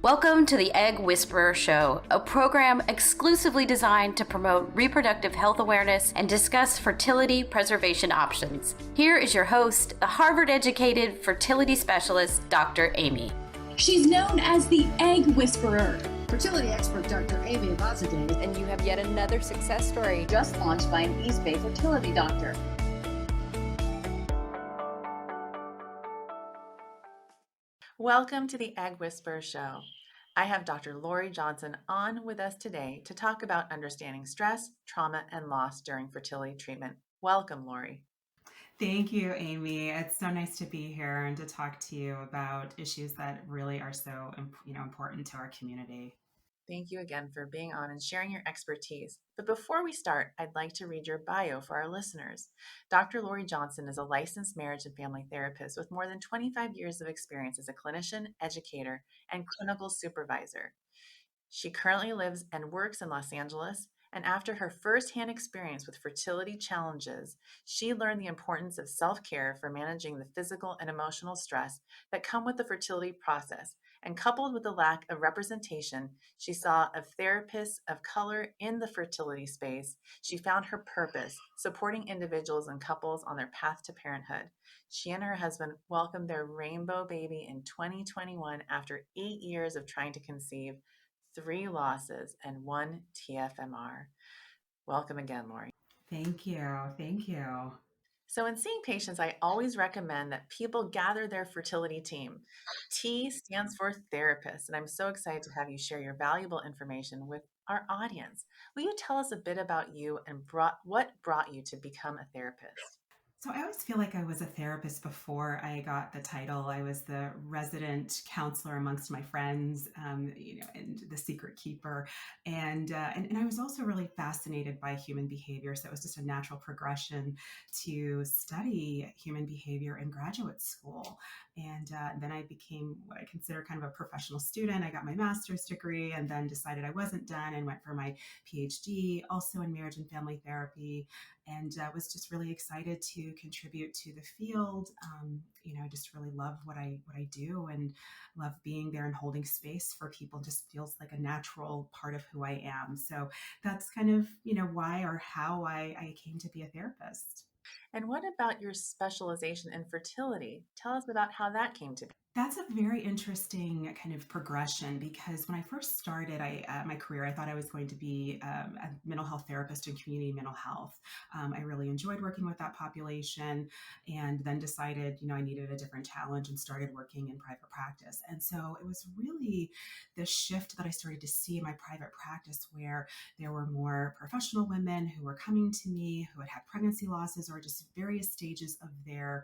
Welcome to the Egg Whisperer Show, a program exclusively designed to promote reproductive health awareness and discuss fertility preservation options. Here is your host, the Harvard-educated fertility specialist, Dr. Amy. She's known as the Egg Whisperer. Fertility expert Dr. Amy Abazadeh. And you have yet another success story Just launched by an East Bay fertility doctor. Welcome to the Egg Whisperer Show. I have Dr. Loree Johnson on with us today to talk about understanding stress, trauma, and loss during fertility treatment. Welcome, Loree. Thank you, Amy. It's so nice to be here and to talk to you about issues that really are so important to our community. Thank you again for being on and sharing your expertise. But before we start, I'd like to read your bio for our listeners. Dr. Loree Johnson is a licensed marriage and family therapist with more than 25 years of experience as a clinician, educator, and clinical supervisor. She currently lives and works in Los Angeles, and after her firsthand experience with fertility challenges, she learned the importance of self-care for managing the physical and emotional stress that come with the fertility process. And coupled with the lack of representation she saw of therapists of color in the fertility space, she found her purpose, supporting individuals and couples on their path to parenthood. She and her husband welcomed their rainbow baby in 2021 after 8 years of trying to conceive, 3 losses, and 1 TFMR. Welcome again, Loree. Thank you. So in seeing patients, I always recommend that people gather their fertility team. T stands for therapist, and I'm so excited to have you share your valuable information with our audience. Will you tell us a bit about you and what brought you to become a therapist? So I always feel like I was a therapist before I got the title. I was the resident counselor amongst my friends, and the secret keeper. And I was also really fascinated by human behavior. So it was just a natural progression to study human behavior in graduate school. And then I became what I consider kind of a professional student. I got my master's degree and then decided I wasn't done and went for my PhD, also in marriage and family therapy. And was just really excited to contribute to the field. I just really love what I do and love being there and holding space for people. Just feels like a natural part of who I am. So that's kind of, why or how I came to be a therapist. And what about your specialization in fertility? Tell us about how that came to be. That's a very interesting kind of progression because when I first started my career, I thought I was going to be a mental health therapist in community mental health. I really enjoyed working with that population and then decided, I needed a different challenge and started working in private practice. And so it was really the shift that I started to see in my private practice where there were more professional women who were coming to me who had had pregnancy losses or just various stages of their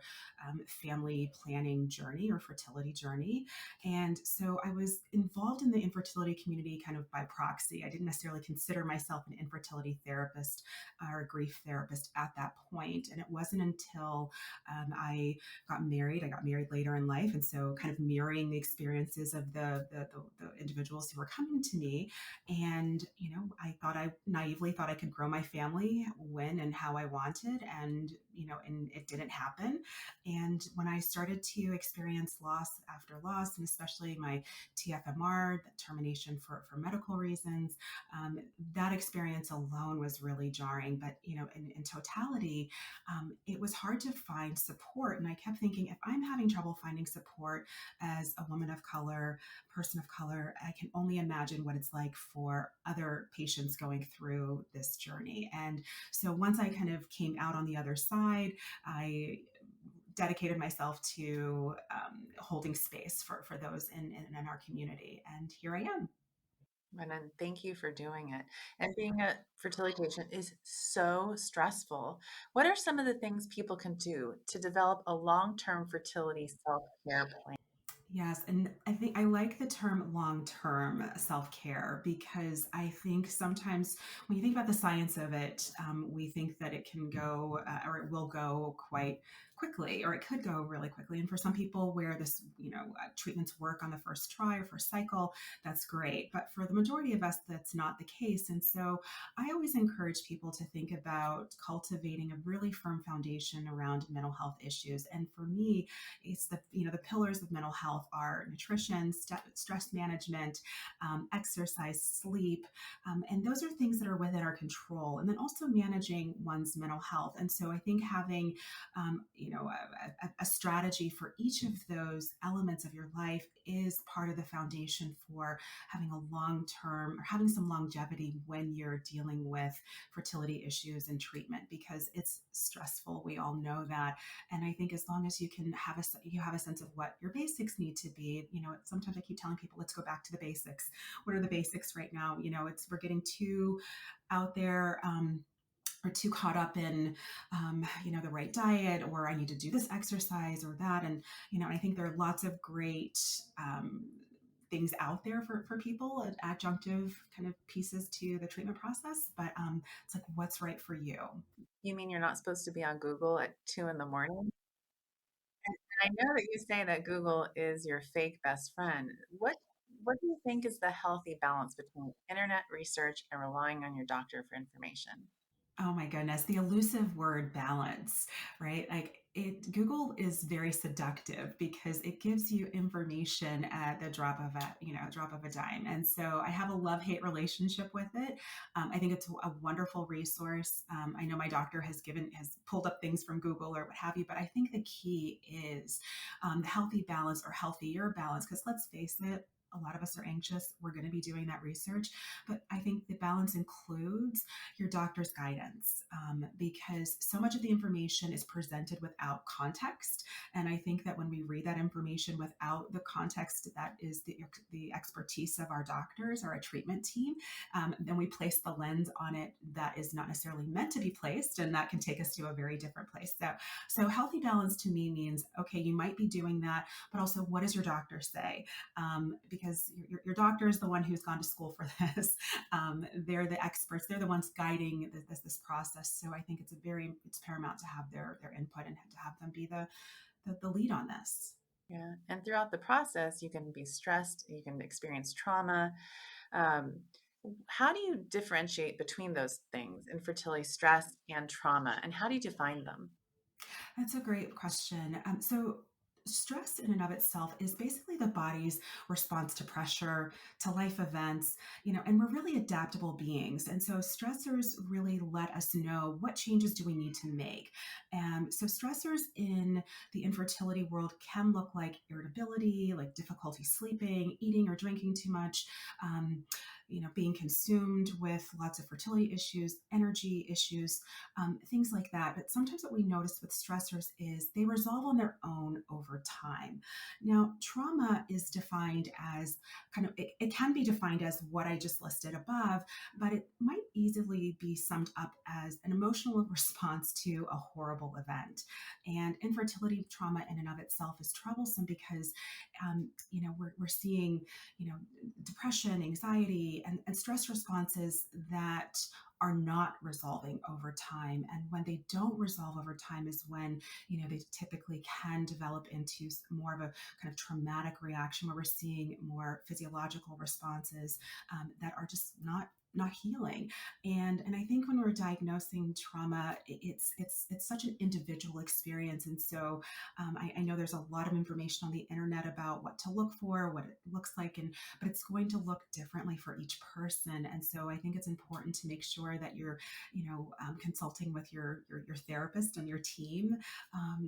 family planning journey or fertility journey. And so I was involved in the infertility community kind of by proxy. I didn't necessarily consider myself an infertility therapist or a grief therapist at that point. And it wasn't until I got married. I got married later in life. And so kind of mirroring the experiences of the individuals who were coming to me. And, I naively thought I could grow my family when and how I wanted. And it didn't happen. And when I started to experience loss after loss, and especially my TFMR, the termination for medical reasons, that experience alone was really jarring. But, in totality, it was hard to find support. And I kept thinking, if I'm having trouble finding support as a woman of color, person of color, I can only imagine what it's like for other patients going through this journey. And so once I kind of came out on the other side, I dedicated myself to holding space for those in our community. And here I am. And thank you for doing it. And being a fertility patient is so stressful. What are some of the things people can do to develop a long-term fertility self-care plan? Yes, and I think I like the term long-term self-care because I think sometimes when you think about the science of it, we think that it can go or it will go quite quickly, or it could go really quickly. And for some people where this, treatments work on the first try or first cycle, that's great. But for the majority of us, that's not the case. And so I always encourage people to think about cultivating a really firm foundation around mental health issues. And for me, it's the pillars of mental health are nutrition, stress management, exercise, sleep, and those are things that are within our control. And then also managing one's mental health. And so I think having, a strategy for each of those elements of your life is part of the foundation for having a long-term or having some longevity when you're dealing with fertility issues and treatment, because it's stressful. We all know that. And I think as long as you can have a sense of what your basics need to be, sometimes I keep telling people, let's go back to the basics. What are the basics right now? We're getting too out there, or too caught up in, the right diet, or I need to do this exercise or that. And, I think there are lots of great things out there for people, adjunctive kind of pieces to the treatment process. But it's like, what's right for you? You mean you're not supposed to be on Google at 2 a.m? I know that you say that Google is your fake best friend. What do you think is the healthy balance between internet research and relying on your doctor for information? Oh my goodness, the elusive word balance, right? Google is very seductive because it gives you information at the drop of a dime. And so I have a love-hate relationship with it. I think it's a wonderful resource. I know my doctor has pulled up things from Google or what have you, but I think the key is the healthy balance or healthier balance, because let's face it, a lot of us are anxious. We're going to be doing that research. But I think the balance includes your doctor's guidance, because so much of the information is presented without context. And I think that when we read that information without the context that is the expertise of our doctors or our treatment team, then we place the lens on it that is not necessarily meant to be placed. And that can take us to a very different place. So healthy balance to me means, okay, you might be doing that, but also what does your doctor say? Because your doctor is the one who's gone to school for this. They're the experts. They're the ones guiding this process. So I think it's paramount to have their input and to have them be the lead on this. Yeah. And throughout the process, you can be stressed, you can experience trauma. Um, how do you differentiate between those things, infertility, stress, and trauma? And how do you define them? That's a great question. So stress in and of itself is basically the body's response to pressure, to life events, and we're really adaptable beings. And so stressors really let us know what changes do we need to make. So stressors in the infertility world can look like irritability, like difficulty sleeping, eating or drinking too much, being consumed with lots of fertility issues, energy issues, things like that. But sometimes what we notice with stressors is they resolve on their own over time. Now, trauma is defined as it can be defined as what I just listed above, but it might easily be summed up as an emotional response to a horrible event. And infertility trauma in and of itself is troublesome because, we're seeing, depression, anxiety, and stress responses that are not resolving over time. And when they don't resolve over time is when, they typically can develop into more of a kind of traumatic reaction where we're seeing more physiological responses that are just not healing. And I think when we're diagnosing trauma, it's such an individual experience. And so I know there's a lot of information on the internet about what to look for, what it looks like, but it's going to look differently for each person. And so I think it's important to make sure that you're, consulting with your therapist and your team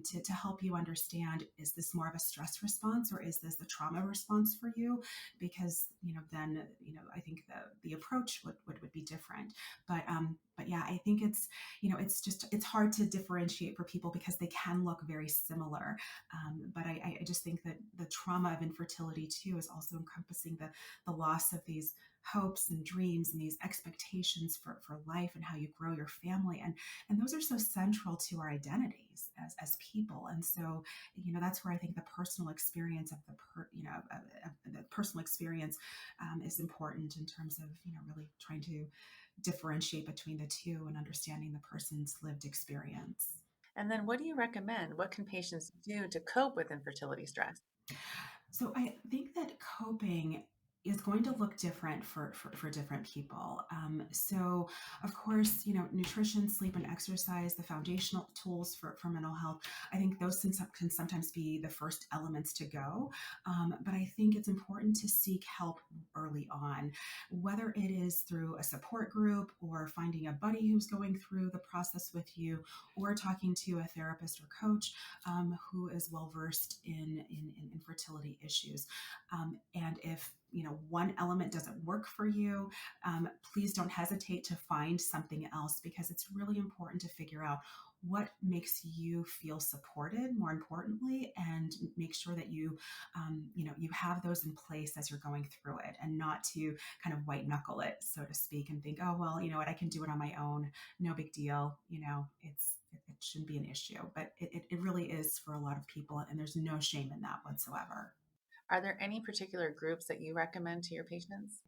to help you understand, is this more of a stress response or is this the trauma response for you? Because, then, I think the approach would be different. But yeah, I think it's hard to differentiate for people because they can look very similar. But I just think that the trauma of infertility too is also encompassing the loss of these hopes and dreams and these expectations for life and how you grow your family. And those are so central to our identities as people. And so, that's where I think the personal experience of the personal experience is important in terms of, really trying to differentiate between the two and understanding the person's lived experience. And then what do you recommend? What can patients do to cope with infertility stress? So I think that coping is going to look different for different people. So, of course, nutrition, sleep, and exercise, the foundational tools for mental health, I think those can sometimes be the first elements to go. But I think it's important to seek help early on, whether it is through a support group or finding a buddy who's going through the process with you, or talking to a therapist or coach who is well versed in fertility issues. And if one element doesn't work for you, please don't hesitate to find something else, because it's really important to figure out what makes you feel supported, more importantly, and make sure that you have those in place as you're going through it, and not to kind of white knuckle it, so to speak, and think, oh, well, you know what, I can do it on my own. No big deal. It shouldn't be an issue, but it really is for a lot of people. And there's no shame in that whatsoever. Are there any particular groups that you recommend to your patients?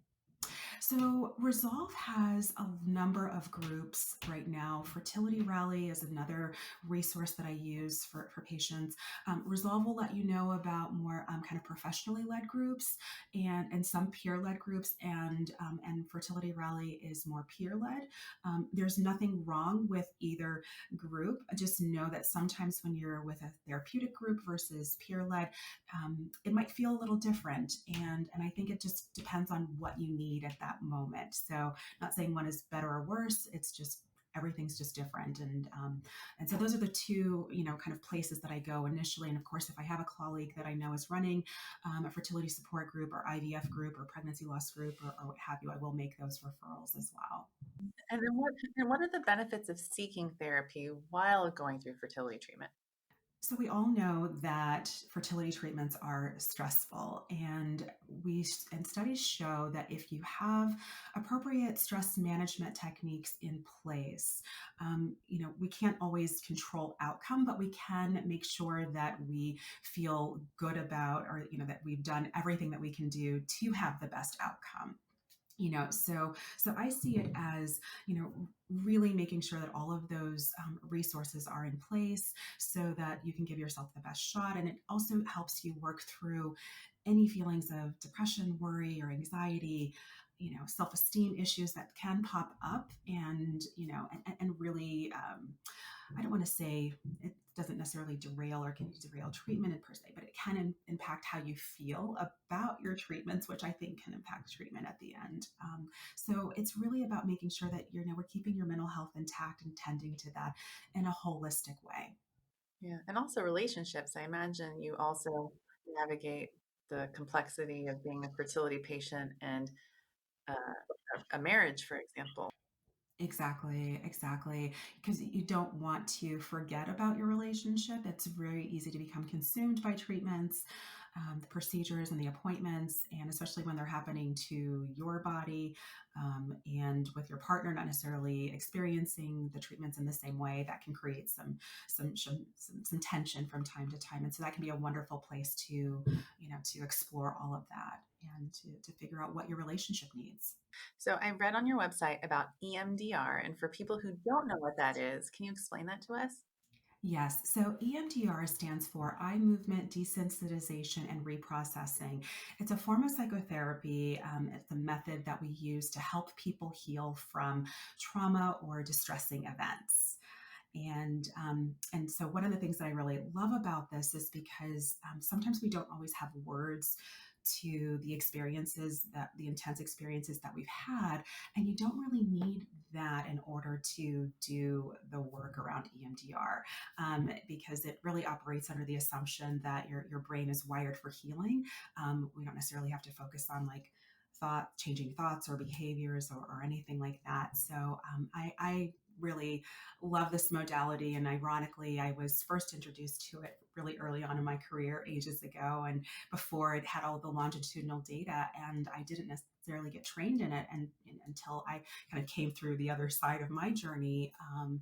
So Resolve has a number of groups right now. Fertility Rally is another resource that I use for patients. Resolve will let you know about more kind of professionally led groups and some peer led groups, and Fertility Rally is more peer led. There's nothing wrong with either group. Just know that sometimes when you're with a therapeutic group versus peer led, it might feel a little different. And I think it just depends on what you need at that moment. So not saying one is better or worse, it's just everything's just different. And so those are the two, kind of places that I go initially. And of course, if I have a colleague that I know is running a fertility support group or IVF group or pregnancy loss group or what have you, I will make those referrals as well. And what are the benefits of seeking therapy while going through fertility treatment? So we all know that fertility treatments are stressful, and studies show that if you have appropriate stress management techniques in place, we can't always control outcome, but we can make sure that we feel good about, or that we've done everything that we can do to have the best outcome. So I see it as really making sure that all of those resources are in place so that you can give yourself the best shot. And it also helps you work through any feelings of depression, worry, or anxiety, self-esteem issues that can pop up, and really, I don't want to say it doesn't necessarily derail or can derail treatment per se, but it can impact how you feel about your treatments, which I think can impact treatment at the end. So it's really about making sure that we're keeping your mental health intact and tending to that in a holistic way. Yeah, and also relationships. I imagine you also navigate the complexity of being a fertility patient and uh, a marriage, for example. Exactly. Because you don't want to forget about your relationship. It's very easy to become consumed by treatments, the procedures, and the appointments, and especially when they're happening to your body and with your partner not necessarily experiencing the treatments in the same way. That can create some tension from time to time, and so that can be a wonderful place to explore all of that and to figure out what your relationship needs. So I read on your website about EMDR, and for people who don't know what that is, can you explain that to us? Yes. So EMDR stands for eye movement desensitization and reprocessing. It's a form of psychotherapy. It's a method that we use to help people heal from trauma or distressing events. And so one of the things that I really love about this is because sometimes we don't always have words to the intense experiences that we've had, and you don't really need that in order to do the work around EMDR, because it really operates under the assumption that your brain is wired for healing. We don't necessarily have to focus on like changing thoughts or behaviors or anything like that. So I really love this modality. And ironically, I was first introduced to it really early on in my career ages ago, and before it had all the longitudinal data, and I didn't necessarily get trained in it until I kind of came through the other side of my journey. And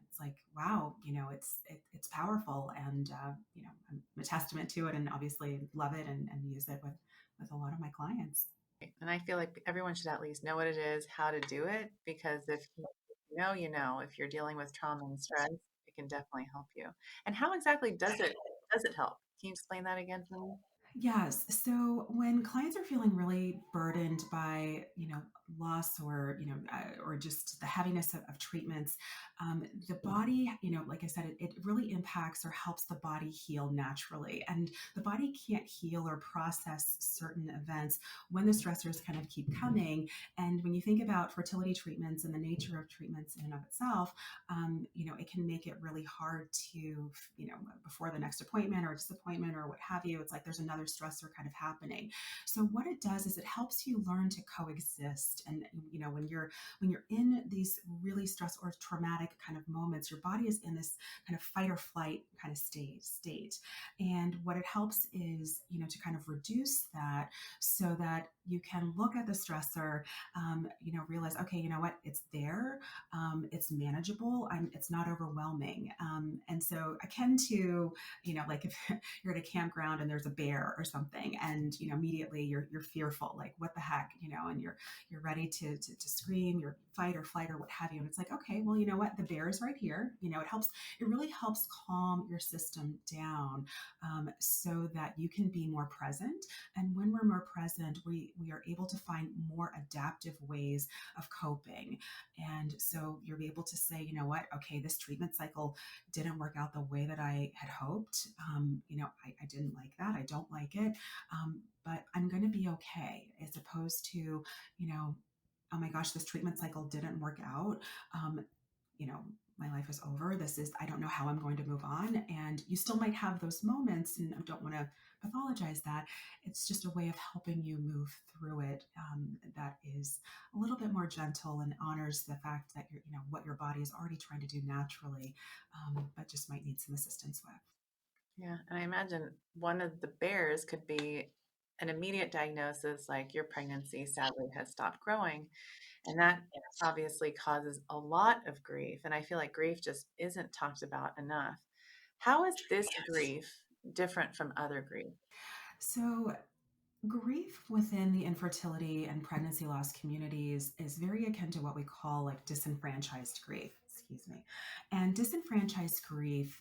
it's like, wow, it's powerful, and I'm a testament to it, and obviously love it and use it with a lot of my clients. And I feel like everyone should at least know what it is, how to do it, because if if you're dealing with trauma and stress, it can definitely help you. And how exactly does it help? Can you explain that again for me? Yes. So when clients are feeling really burdened by, loss or, or just the heaviness of treatments, the body, like I said, it really impacts or helps the body heal naturally. And the body can't heal or process certain events when the stressors kind of keep coming. And when you think about fertility treatments and the nature of treatments in and of itself, it can make it really hard to, before the next appointment or disappointment or what have you, it's like there's another stressor kind of happening. So what it does is it helps you learn to coexist. And, when you're in these really stress or traumatic kind of moments, your body is in this kind of fight or flight kind of state. And what it helps is, to kind of reduce that so that you can look at the stressor, realize, okay, you know what, it's there, it's manageable, it's not overwhelming. And so akin to, like if you're at a campground and there's a bear or something, and immediately you're fearful, like what the heck, and you're ready to scream, your fight or flight or what have you. And it's like, okay, well, you know what, the bear is right here. It really helps calm your system down, so that you can be more present. And when we're more present, we are able to find more adaptive ways of coping. And so you're able to say, you know what, okay, this treatment cycle didn't work out the way that I had hoped. I didn't like that. I don't like it. But I'm going to be okay, as opposed to, oh my gosh, this treatment cycle didn't work out. Um, you know, my life is over. I don't know how I'm going to move on. And you still might have those moments, and I don't want to pathologize that. It's just a way of helping you move through it, that is a little bit more gentle and honors the fact that what your body is already trying to do naturally, but just might need some assistance with. Yeah, and I imagine one of the bears could be an immediate diagnosis like your pregnancy sadly has stopped growing. And that obviously causes a lot of grief. And I feel like grief just isn't talked about enough. How is this grief different from other grief? So grief within the infertility and pregnancy loss communities is very akin to what we call like disenfranchised grief. Excuse me. And disenfranchised grief,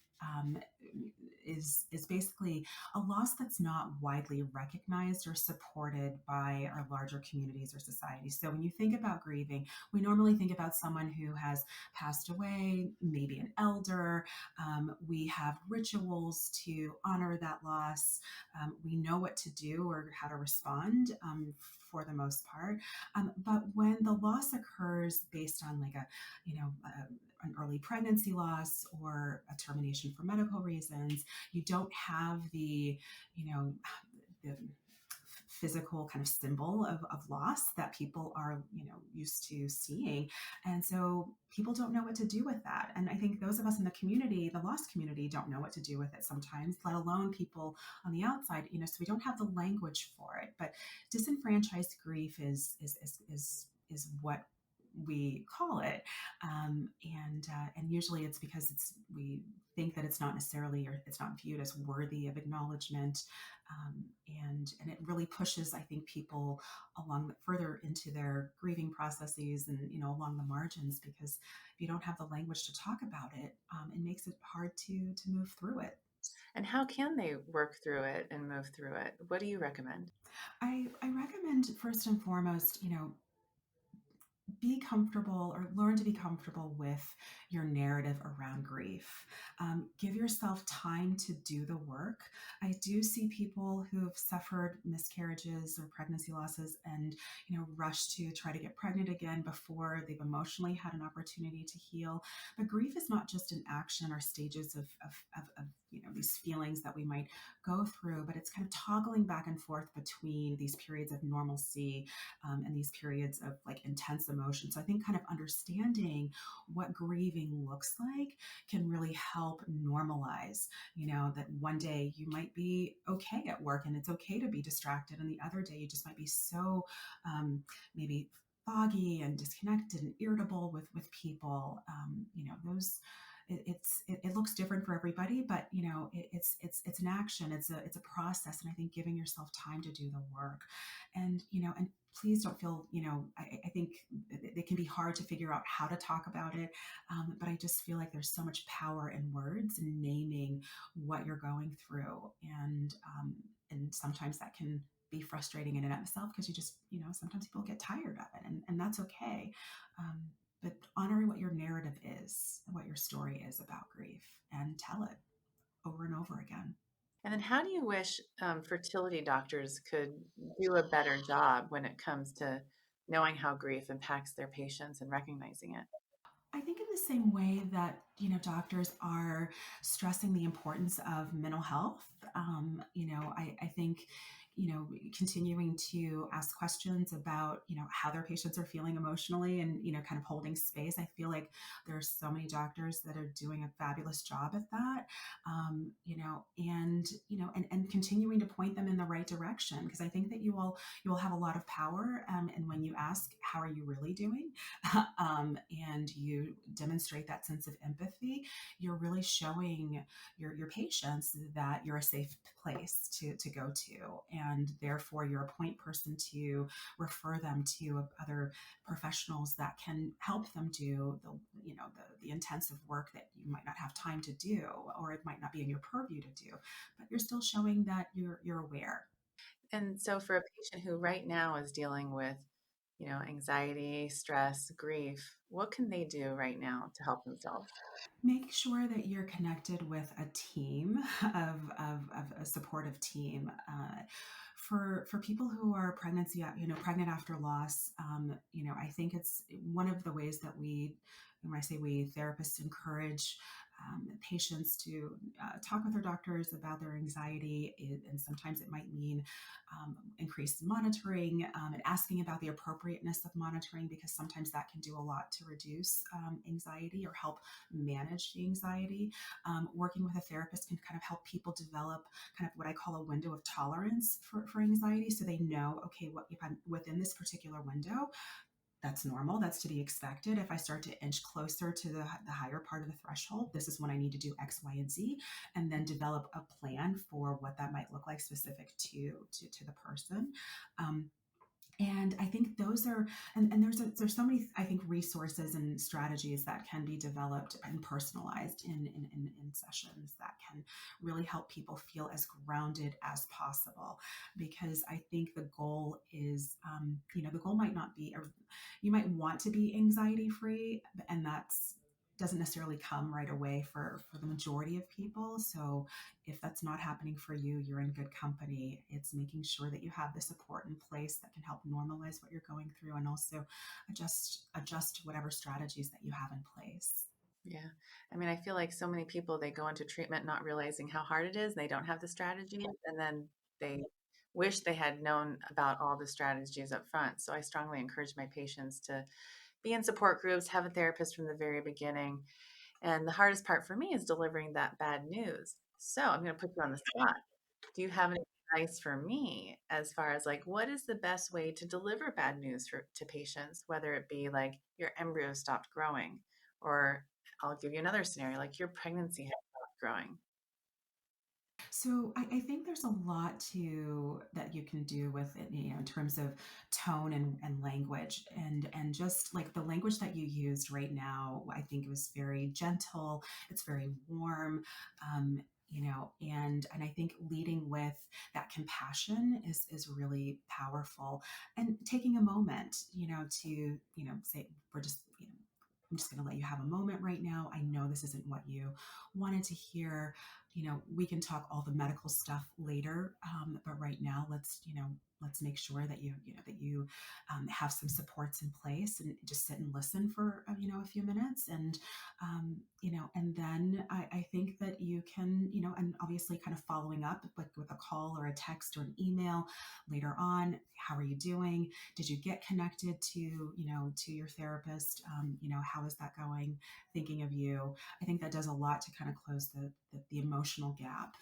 is basically a loss that's not widely recognized or supported by our larger communities or societies. So when you think about grieving, we normally think about someone who has passed away, maybe an elder. We have rituals to honor that loss. We know what to do or how to respond, for the most part. But when the loss occurs based on like an early pregnancy loss or a termination for medical reasons, you don't have the physical kind of symbol of loss that people are used to seeing. And so people don't know what to do with that. And I think those of us in the community, the lost community, don't know what to do with it sometimes, let alone people on the outside, so we don't have the language for it. But disenfranchised grief is what we call it, and usually it's because we think that it's not necessarily, or it's not viewed as worthy of acknowledgement, and it really pushes, I think, people along further into their grieving processes and along the margins, because if you don't have the language to talk about it, it makes it hard to move through it. And how can they work through it and move through it? What do you recommend? I recommend first and foremost, be comfortable or learn to be comfortable with your narrative around grief. Give yourself time to do the work. I do see people who have suffered miscarriages or pregnancy losses and, rush to try to get pregnant again before they've emotionally had an opportunity to heal. But grief is not just an action or stages of these feelings that we might go through, but it's kind of toggling back and forth between these periods of normalcy, and these periods of like intense emotion. So I think kind of understanding what grieving looks like can really help normalize, that one day you might be okay at work and it's okay to be distracted. And the other day you just might be so maybe foggy and disconnected and irritable with people. Those it looks different for everybody, but it's an action, it's a process, and I think giving yourself time to do the work, and please don't feel, I think it can be hard to figure out how to talk about it, but I just feel like there's so much power in words and naming what you're going through, and and sometimes that can be frustrating in and of itself because you just, sometimes people get tired of it, and that's okay. But honor what your narrative is, what your story is about grief, and tell it over and over again. And then how do you wish fertility doctors could do a better job when it comes to knowing how grief impacts their patients and recognizing it? I think in the same way that, doctors are stressing the importance of mental health, I think, continuing to ask questions about, how their patients are feeling emotionally and, kind of holding space. I feel like there are so many doctors that are doing a fabulous job at that, and continuing to point them in the right direction. Because I think that you will have a lot of power. And when you ask, how are you really doing? And you demonstrate that sense of empathy, you're really showing your patients that you're a safe place to go to, and therefore you're a point person to refer them to other professionals that can help them do the intensive work that you might not have time to do, or it might not be in your purview to do, but you're still showing that you're aware. And so for a patient who right now is dealing with, anxiety, stress, grief, what can they do right now to help themselves? Make sure that you're connected with a team of a supportive team. For people who are pregnant after loss, I think it's one of the ways that when I say we, therapists encourage patients to talk with their doctors about their anxiety, and sometimes it might mean increased monitoring, and asking about the appropriateness of monitoring, because sometimes that can do a lot to reduce anxiety or help manage the anxiety. Working with a therapist can kind of help people develop kind of what I call a window of tolerance for anxiety, so they know, okay, what if I'm within this particular window, that's normal. That's to be expected. If I start to inch closer to the higher part of the threshold, this is when I need to do X, Y, and Z, and then develop a plan for what that might look like specific to the person. And I think those are, and there's so many, I think, resources and strategies that can be developed and personalized in sessions that can really help people feel as grounded as possible. Because I think the goal is, the goal might not be, or you might want to be anxiety free, and that's doesn't necessarily come right away for the majority of people. So if that's not happening for you, you're in good company. It's making sure that you have the support in place that can help normalize what you're going through, and also adjust whatever strategies that you have in place. Yeah. I mean, I feel like so many people, they go into treatment not realizing how hard it is. They don't have the strategies, and then they wish they had known about all the strategies up front. So I strongly encourage my patients to be in support groups, have a therapist from the very beginning. And the hardest part for me is delivering that bad news. So I'm going to put you on the spot. Do you have any advice for me as far as like what is the best way to deliver bad news to patients, whether it be like your embryo stopped growing, or I'll give you another scenario like your pregnancy has stopped growing? So I think there's a lot that you can do with it, in terms of tone and language, and just like the language that you used right now, I think it was very gentle. It's very warm. And I think leading with that compassion is really powerful, and taking a moment, say, we're just, I'm just going to let you have a moment right now. I know this isn't what you wanted to hear. We can talk all the medical stuff later, but right now, let's make sure that you have some supports in place, and just sit and listen for a few minutes, and then I think that you can, and obviously kind of following up like with a call or a text or an email later on. How are you doing? Did you get connected to your therapist? How is that going? Thinking of you. I think that does a lot to kind of close the emotional gap.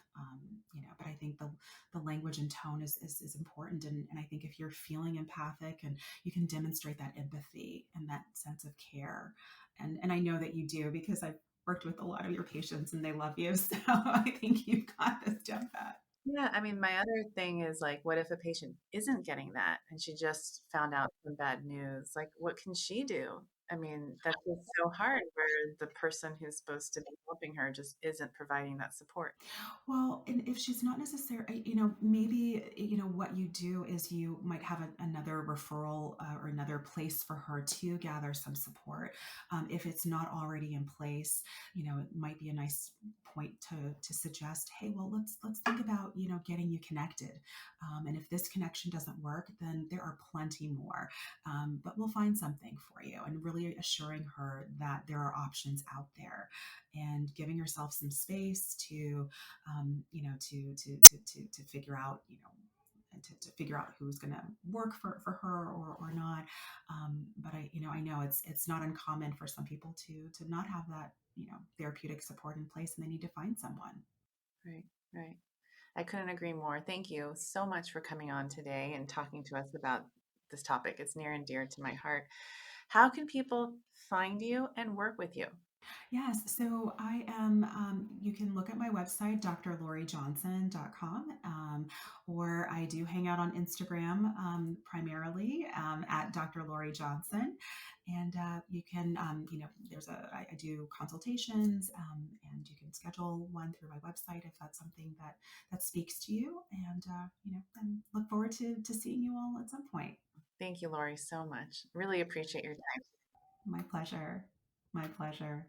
But I think the language and tone is important. And I think if you're feeling empathic, and you can demonstrate that empathy and that sense of care, and I know that you do, because I've worked with a lot of your patients and they love you. So I think you've got this down pat. Yeah, I mean, my other thing is like, what if a patient isn't getting that and she just found out some bad news? Like, what can she do? I mean, that's just so hard where the person who's supposed to be helping her just isn't providing that support. Well, and if she's not necessarily, maybe, what you do is you might have another referral or another place for her to gather some support. If it's not already in place, it might be a nice point to suggest, hey, well, let's think about, getting you connected. And if this connection doesn't work, then there are plenty more. But we'll find something for you, and really assuring her that there are options out there, and giving herself some space to to figure out, to figure out who's going to work for her or not. But I know it's not uncommon for some people to not have that, therapeutic support in place, and they need to find someone. Right, right. I couldn't agree more. Thank you so much for coming on today and talking to us about this topic. It's near and dear to my heart. How can people find you and work with you? Yes, so I am, you can look at my website, drloreejohnson.com, or I do hang out on Instagram primarily at Dr. Loree Johnson. And you can, I do consultations, and you can schedule one through my website if that's something that speaks to you. And look forward to seeing you all at some point. Thank you, Lori, so much. Really appreciate your time. My pleasure. My pleasure.